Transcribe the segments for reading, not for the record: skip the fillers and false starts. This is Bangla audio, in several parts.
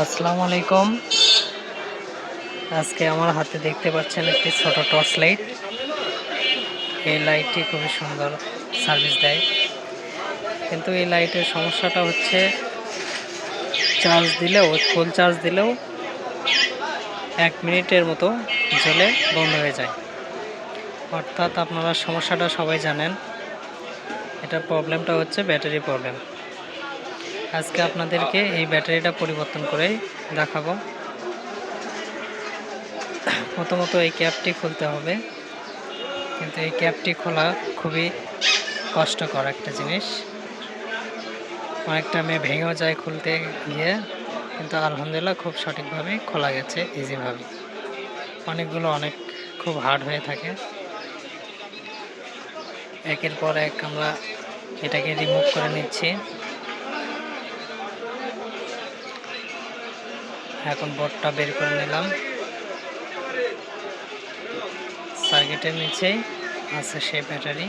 আসসালামু আলাইকুম। আজকে আমার হাতে দেখতে পাচ্ছেন একটি ছোট টর্চ লাইট। এই লাইটটি খুবই সুন্দর সার্ভিস দেয়, কিন্তু এই লাইটের সমস্যাটা হচ্ছে ফুল চার্জ দিলেও 1 মিনিটের মতো জ্বলে বন্ধ হয়ে যায়। অর্থাৎ আপনারা সমস্যাটা সবাই জানেন, এটার প্রবলেমটা হচ্ছে ব্যাটারি প্রবলেম। আজকে আপনাদেরকে এই ব্যাটারিটা পরিবর্তন করে দেখাবো। প্রথমত এই ক্যাপটি খুলতে হবে, কিন্তু এই ক্যাপটি খোলা খুবই কষ্টকর একটা জিনিস। অনেকটা ভেঙেও যায় খুলতে গিয়ে, কিন্তু আলহামদুলিল্লাহ খুব সঠিকভাবে খোলা গেছে, ইজিভাবে। অনেক খুব হার্ড হয়ে থাকে। একের পর এক আমরা এটাকে রিমুভ করে নিচ্ছি। এখন বোর্ডটা বের করে নিলাম। সার্কিটের নিচেই আছে সেই ব্যাটারি।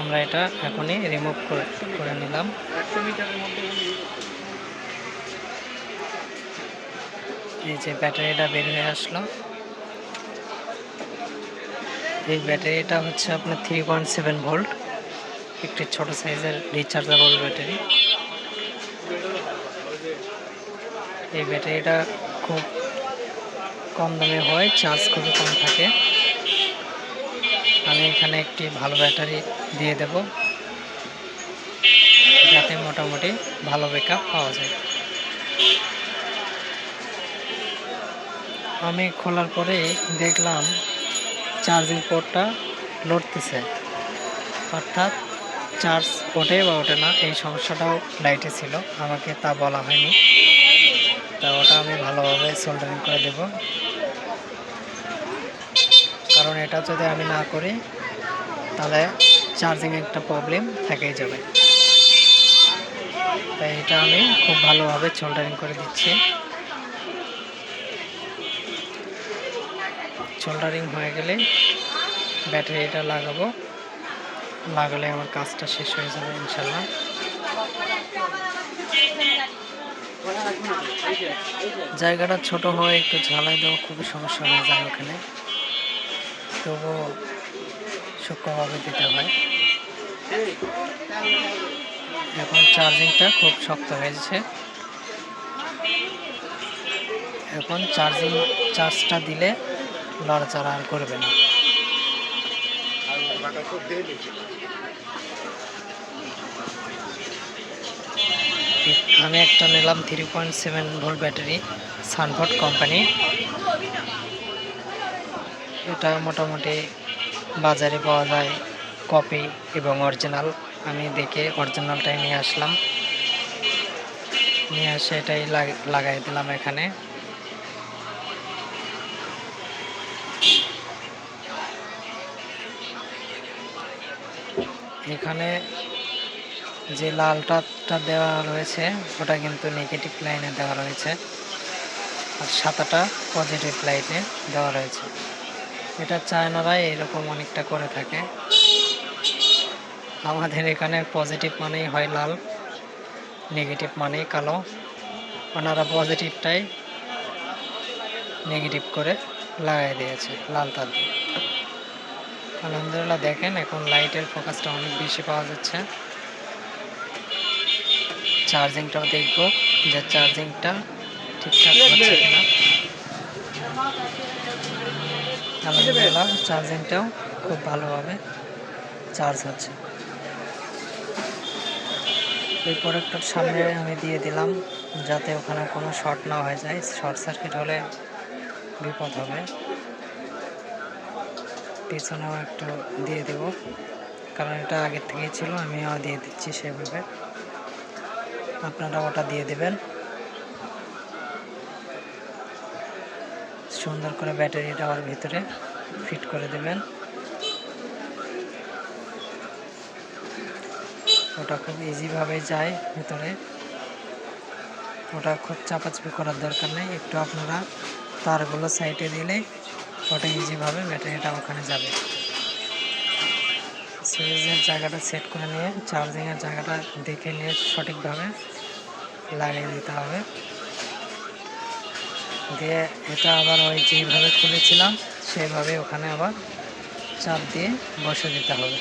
আমরা এটা এখনই রিমুভ করে নিলাম। এই যে ব্যাটারিটা বের হয়ে আসলো। এই ব্যাটারিটা হচ্ছে আপনার 3.7 ভোল্ট, একটি ছোট সাইজের রিচার্জেবল ব্যাটারি। এই ব্যাটারিটা খুব কম দামে হয়, চার্জ খুবই কম থাকে। আমি এখানে একটি ভালো ব্যাটারি দিয়ে দেব, যাতে মোটামুটি ভালো ব্যাকআপ পাওয়া যায়। আমি খোলার পরে দেখলাম চার্জিং পোর্টটা লড়তেছে, অর্থাৎ চার্জ ওঠে বা ওঠে না। এই সমস্যাটাও লাইটে ছিল, আমাকে তা বলা হয়নি। তা ওটা আমি ভালোভাবে সোল্ডারিং করে দেব, কারণ এটা যদি আমি না করি তাহলে চার্জিং একটা প্রবলেম থেকেই যাবে। তাই এটা আমি খুব ভালোভাবে সোল্ডারিং করে দিচ্ছি। সোল্ডারিং হয়ে গেলে ব্যাটারিটা লাগালে আমার কাজটা শেষ হয়ে যাবে ইনশাল্লাহ। জায়গাটা ছোট হয়, একটু ঝালাই দেওয়া খুবই সমস্যা হয়ে যায় ওখানে, তবুও সূক্ষ্মভাবে দিতে হয়। এখন চার্জিংটা খুব শক্ত হয়েছে। এখন চার্জটা দিলে লড়াচড়া আর করবে না। আমি একটা নিলাম 3.7 ভোল্ট ব্যাটারি, সানভট কোম্পানি। এটা মোটামুটি বাজারে পাওয়া যায় কপি এবং অরিজিনাল। আমি দেখে অরিজিনালটাই নিয়ে আসলাম, নিয়ে এসে এটাই লাগাই দিলাম এখানে। এখানে যে লাল তারটা দেওয়া রয়েছে ওটা কিন্তু নেগেটিভ লাইনে দেওয়া রয়েছে, আর সাদাটা পজিটিভ লাইনে দেওয়া রয়েছে। এটা চায়নারাই এরকম অনেকটা করে থাকে। আমাদের এখানে পজিটিভ মানেই হয় লাল, নেগেটিভ মানেই কালো। ওনারা পজিটিভটাই নেগেটিভ করে লাগাই দিয়েছে লাল তার দিয়ে। আলহামদুলিল্লাহ দেখেন এখন লাইটের ফোকাসটা অনেক বেশি পাওয়া যাচ্ছে। চার্জিংটাও দেখব যে চার্জিংটা ঠিকঠাক হচ্ছে কিনা। আলহামদুলিল্লাহ চার্জিংটাও খুব ভালোভাবে চার্জ হচ্ছে। এই প্রোডাক্টটার সামনে আমি দিয়ে দিলাম, যাতে ওখানে কোনো শর্ট না হয়ে যায়। শর্ট সার্কিট হলে বিপদ হবে। পিছনেও একটু দিয়ে দেব, কারণ এটা আগের থেকেই ছিল, আমিও দিয়ে দিচ্ছি সেভাবে। আপনারা ওটা দিয়ে দেবেন। সুন্দর করে ব্যাটারিটা ওর ভিতরে ফিট করে দেবেন। ওটা খুব ইজিভাবে যায় ভিতরে, ওটা খুব চাপাচাপি করার দরকার নেই। একটু আপনারা তারগুলো সাইডে দিলে ওটা ইজিভাবে ব্যাটারিটা ওখানে যাবে। সুইচের জায়গাটা সেট করে নিয়ে চার্জিংয়ের জায়গাটা দেখে নিয়ে সঠিকভাবে লাগিয়ে দিতে হবে। দিয়ে এটা আবার ওই যেভাবে খুলেছিলাম সেভাবে ওখানে আবার চাপ দিয়ে বসে দিতে হবে।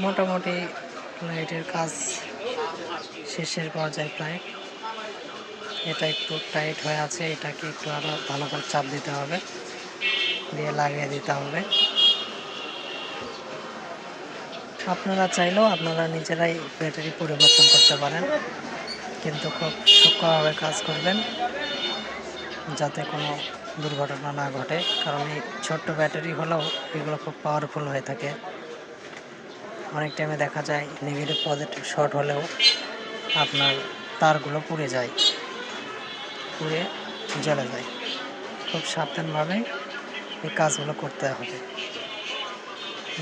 মোটামুটি লাইটের কাজ শেষের পর্যায়ে প্রায়। এটা একটু টাইট হয়ে আছে, এটাকে একটু আরও ভালো করে চাপ দিতে হবে, দিয়ে লাগিয়ে দিতে হবে। আপনারা চাইলেও আপনারা নিজেরাই ব্যাটারি পরিবর্তন করতে পারেন, কিন্তু খুব সূক্ষ্মভাবে কাজ করবেন যাতে কোনো দুর্ঘটনা না ঘটে, কারণ এই ছোট্ট ব্যাটারি হলেও এগুলো খুব পাওয়ারফুল হয়ে থাকে। অনেক টাইমে দেখা যায় নেগেটিভ পজিটিভ শর্ট হলেও আপনার তারগুলো পুড়ে যায়, পুড়ে জ্বলে যায়। খুব সাবধানভাবে এই কাজগুলো করতে হবে।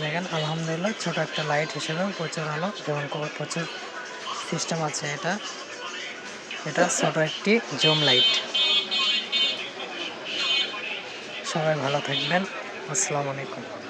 দেখেন আলহামদুলিল্লাহ ছোট একটা লাইট হিসেবেও প্রচুর আলো এবং প্রচুর সিস্টেম আছে। এটা ছোট একটি জুম লাইট। সবাই ভালো থাকবেন। আসসালামু আলাইকুম।